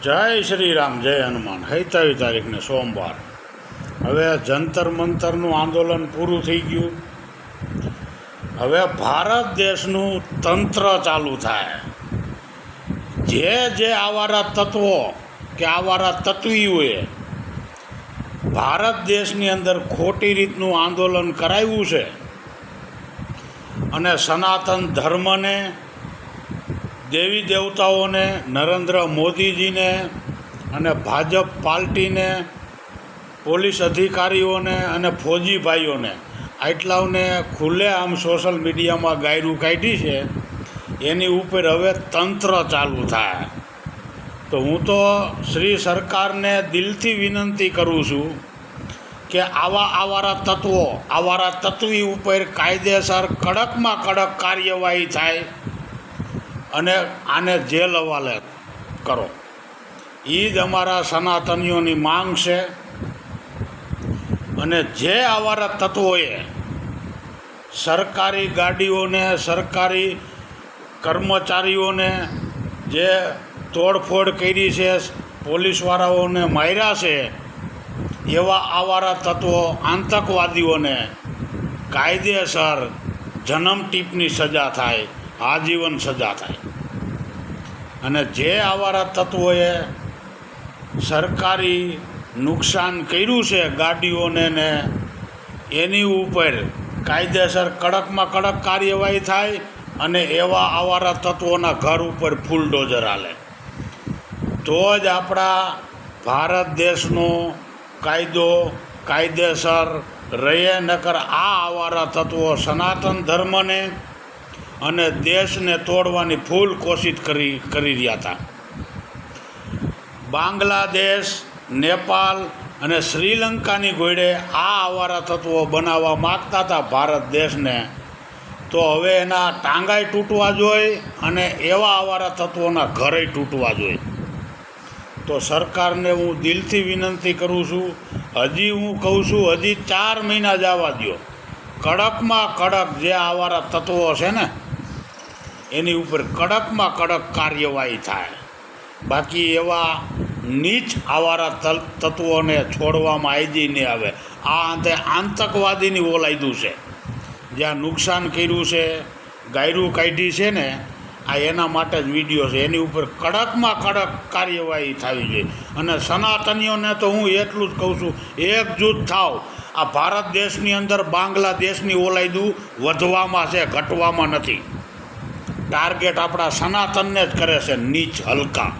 જય શ્રી રામ, જય હનુમાન. 27 તારીખને સોમવાર. હવે જંતર મંતરનું આંદોલન પૂરું થઈ ગયું. હવે ભારત દેશનું તંત્ર ચાલુ થાય. જે આવારા તત્વો કે આવારા તત્વીઓએ ભારત દેશની અંદર ખોટી રીતનું આંદોલન કરાવ્યું છે અને સનાતન ધર્મને, દેવી દેવતાઓને, નરેન્દ્ર મોદીજીને અને ભાજપ પાર્ટીને, પોલીસ અધિકારીઓને અને ફોજી ભાઈઓને આટલાઓને ખુલ્લેઆમ સોશિયલ મીડિયામાં ગાયરું કાઢી છે. એની ઉપર હવે તંત્ર ચાલુ થાય. તો હું તો શ્રી સરકારને દિલથી વિનંતી કરું છું કે આવારા તત્વો, આવારા તત્વી ઉપર કાયદેસર કડકમાં કડક કાર્યવાહી થાય અને આને જેલ હવાલે કરો. એ જ અમારા સનાતનીઓની માંગ છે. અને જે આવારા તત્વોએ સરકારી ગાડીઓને, સરકારી કર્મચારીઓને જે તોડફોડ કરી છે, પોલીસવાળાઓને માર્યા છે, એવા આવારા તત્વો, આતંકવાદીઓને કાયદેસર જન્મટીપની સજા થાય, આજીવન સજા થાય. અને જે આવારા તત્વોએ સરકારી નુકસાન કર્યું છે ગાડીઓને ને એની ઉપર કાયદેસર કડકમાં કડક કાર્યવાહી થાય અને એવા આવારા તત્વોના ઘર ઉપર ફૂલડોઝર હાલે. તો જ આપણા ભારત દેશનો કાયદો કાયદેસર રહે. નકર આ આવારા તત્વો સનાતન ધર્મને અને દેશને તોડવાની ફૂલ કોશિશ કરી રહ્યા હતા. બાંગ્લાદેશ, નેપાળ અને શ્રીલંકાની ઘોડે આ આવારા તત્વો બનાવવા માગતા હતા ભારત દેશને. તો હવે એના ટાંગાઈ તૂટવા જોઈએ અને એવા આવારા તત્વોના ઘરે તૂટવા જોઈએ. તો સરકારને હું દિલથી વિનંતી કરું છું, હજી હું કહું છું, હજી 4 મહિના જવા દો. કડકમાં કડક જે આવારા તત્વો છે ને એની ઉપર કડકમાં કડક કાર્યવાહી થાય. બાકી એવા નીચ આવારા તત્વોને છોડવામાં આવી નહીં આવે. આ અંતે આતંકવાદીની ઓલાયદું છે. જ્યાં નુકસાન કર્યું છે, ગાયરું કાઢી છે ને, આ એના માટે જ વિડીયો છે. એની ઉપર કડકમાં કડક કાર્યવાહી થવી જોઈએ. અને સનાતનીઓને તો હું એટલું જ કહું છું, એકજૂથ થાવ. આ ભારત દેશની અંદર બાંગ્લાદેશની ઓલાયદું વધવામાં છે, ઘટવામાં નથી. ટાર્ગેટ આપણા સનાતનને જ કરે છે, નીચ હલકા.